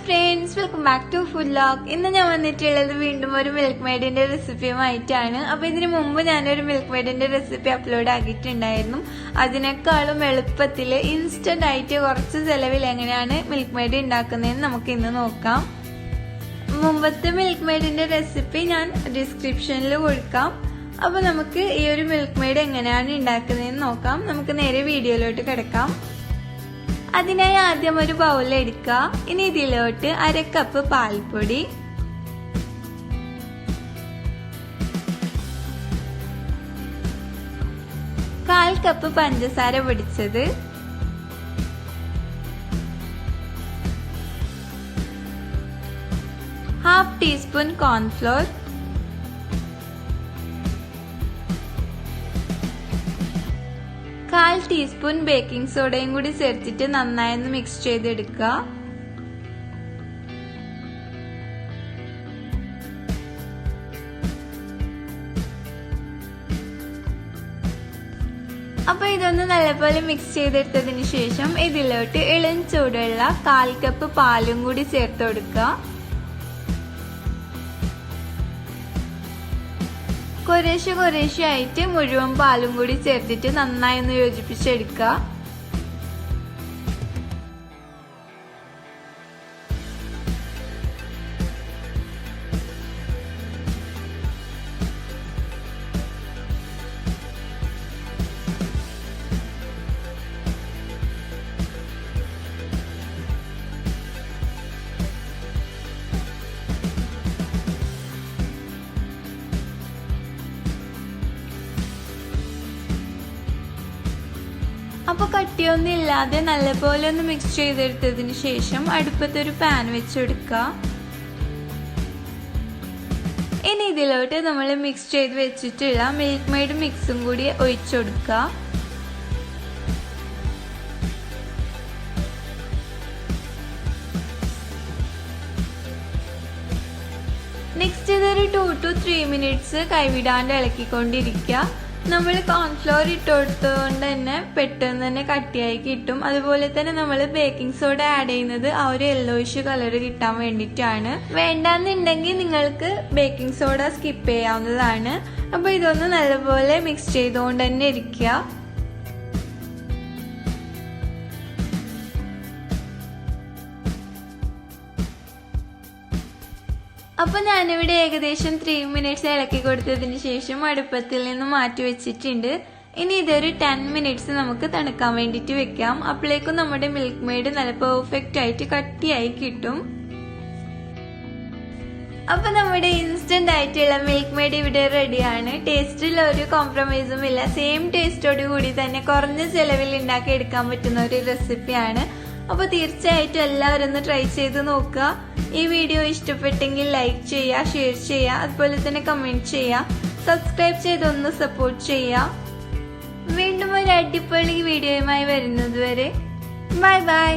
friends, welcome back to food vlog. ഇന്ന് ഞാൻ വന്നിട്ടുള്ളത് വീണ്ടും ഒരു മിൽക്ക് മെയ്ഡിന്റെ റെസിപ്പിയുമായിട്ടാണ്. അപ്പോൾ ഇതിനു മുമ്പ് ഞാനൊരു മിൽക്ക് മെയ്ഡിന്റെ റെസിപ്പി അപ്ലോഡ് ആക്കിയിട്ടുണ്ടായിരുന്നു. അതിനേക്കാളും എളുപ്പത്തിൽ ഇൻസ്റ്റന്റ് ആയിട്ട് കുറച്ച് ചെലവിൽ എങ്ങനെയാണ് മിൽക്ക് മെയ്ഡ് ഉണ്ടാക്കുന്നതെന്ന് നമുക്ക് ഇന്ന് നോക്കാം. മുമ്പത്തെ മിൽക്ക് മെയ്ഡിന്റെ റെസിപ്പി ഞാൻ ഡിസ്ക്രിപ്ഷനിൽ കൊടുക്കാം. അപ്പോൾ നമുക്ക് ഈ ഒരു മിൽക്ക് മെയ്ഡ് എങ്ങനെയാണ് ഉണ്ടാക്കുന്നതെന്ന് നോക്കാം. നമുക്ക് നേരെ വീഡിയോയിലോട്ട് കിടക്കാം. അതിനായി ആദ്യം ഒരു ബൗൾ എടുക്കുക. ഇനി ഇതിലോട്ട് 1/2 കപ്പ് പാൽപ്പൊടി, 1/4 കപ്പ് പഞ്ചസാര പൊടിച്ചത്, 1/2 ടീസ്പൂൺ കോൺഫ്ലോർ, 1/4 ടീസ്പൂൺ ബേക്കിംഗ് സോഡയും കൂടി ചേർത്തിട്ട് നന്നായി ഒന്ന് മിക്സ് ചെയ്തെടുക്കുക. അപ്പൊ ഇതൊന്ന് നല്ലപോലെ മിക്സ് ചെയ്തെടുത്തതിന് ശേഷം ഇതിലോട്ട് ഇളം ചൂടുള്ള 1/4 കപ്പ് പാലും കൂടി ചേർത്ത് കൊടുക്കുക. കുറേശ്ശെ ആയിട്ട് മുഴുവൻ പാലും കൂടി ചേർത്തിട്ട് നന്നായി ഒന്ന് യോജിപ്പിച്ചെടുക്കുക. അപ്പൊ കട്ടിയൊന്നും ഇല്ലാതെ നല്ലപോലെ ഒന്ന് മിക്സ് ചെയ്തെടുത്തതിന് ശേഷം അടുപ്പത്തൊരു പാൻ വെച്ചെടുക്കുക. ഇനി ഇതിലോട്ട് നമ്മൾ മിക്സ് ചെയ്ത് വെച്ചിട്ടുള്ള മിൽക്ക് മെയ്ഡ് മിക്സും കൂടി ഒഴിച്ചെടുക്കുക. നെക്സ്റ്റ് ഇതൊരു 2 to 3 മിനിറ്റ്സ് കൈവിടാണ്ട് ഇളക്കിക്കൊണ്ടിരിക്കുക. നമ്മൾ കോൺഫ്ലോർ ഇട്ട് കൊടുത്തതുകൊണ്ട് തന്നെ പെട്ടെന്ന് തന്നെ കട്ടിയായി കിട്ടും. അതുപോലെ തന്നെ നമ്മൾ ബേക്കിംഗ് സോഡ ആഡ് ചെയ്യുന്നത് ആ ഒരു യെല്ലോയിഷ് കളർ കിട്ടാൻ വേണ്ടിയിട്ടാണ്. വേണ്ടാന്നുണ്ടെങ്കിൽ നിങ്ങൾക്ക് ബേക്കിംഗ് സോഡ സ്കിപ്പ് ചെയ്യാവുന്നതാണ്. അപ്പൊ ഇതൊന്ന് നല്ലപോലെ മിക്സ് ചെയ്തുകൊണ്ട് തന്നെ ഇരിക്കുക. അപ്പൊ ഞാനിവിടെ ഏകദേശം 3 മിനിറ്റ്സ് ഇളക്കി കൊടുത്തതിന് ശേഷം അടുപ്പത്തിൽ നിന്ന് മാറ്റി വെച്ചിട്ടുണ്ട്. ഇനി ഇതൊരു 10 മിനിറ്റ്സ് നമുക്ക് തണുക്കാൻ വേണ്ടിട്ട് വെക്കാം. അപ്പോഴേക്കും നമ്മുടെ മിൽക്ക് മെയ്ഡ് നല്ല പെർഫെക്റ്റ് ആയിട്ട് കട്ടിയായി കിട്ടും. അപ്പൊ നമ്മുടെ ഇൻസ്റ്റന്റ് ആയിട്ടുള്ള മിൽക്ക് മെയ്ഡ് ഇവിടെ റെഡിയാണ്. ടേസ്റ്റിൽ ഒരു കോംപ്രമൈസും ഇല്ല. സെയിം ടേസ്റ്റോട് കൂടി തന്നെ കുറഞ്ഞ ചെലവിൽ ഉണ്ടാക്കി എടുക്കാൻ പറ്റുന്ന ഒരു റെസിപ്പിയാണ്. അപ്പോൾ തീർച്ചയായിട്ടും എല്ലാവരും ഒന്ന് ട്രൈ ചെയ്ത് നോക്കുക. ഈ വീഡിയോ ഇഷ്ടപ്പെട്ടെങ്കിൽ ലൈക്ക് ചെയ്യുക, ഷെയർ ചെയ്യുക, അതുപോലെ തന്നെ കമന്റ് ചെയ്യുക, സബ്സ്ക്രൈബ് ചെയ്തൊന്ന് സപ്പോർട്ട് ചെയ്യുക. വീണ്ടും ഒരു അടിപൊളി വീഡിയോയുമായി വരുന്നത് വരെ ബൈ ബൈ.